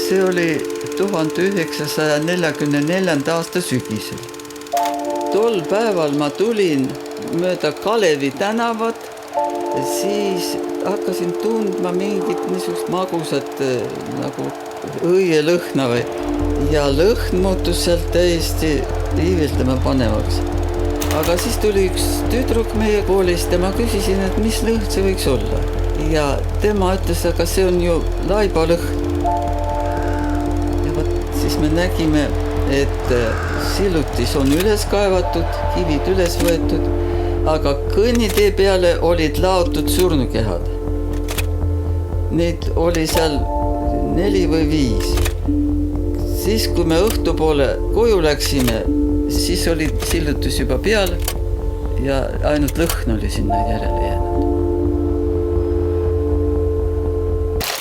See oli 1944. aasta sügisel. Tol päeval ma tulin mööda Kalevi tänavat, siis hakkasin tundma mingit niisugust magusat nagu õielõhna ja lõhn muutus sealt täiesti iiveldama panevaks. Aga siis tuli üks tüdruk meie koolist ja ma küsisin, et mis lõhn see võiks olla. Ja tema ütles, aga see on ju laibalõhn. Ja võt, siis me nägime, et sillutis on üles kaevatud, kivid üles võetud, aga kõnnitee peale olid laotud surnukehad. Neid oli seal 4 või 5. Siis, kui me õhtupoole koju läksime, siis oli sillutus juba peal ja ainult lõhn oli sinna järele jäänud.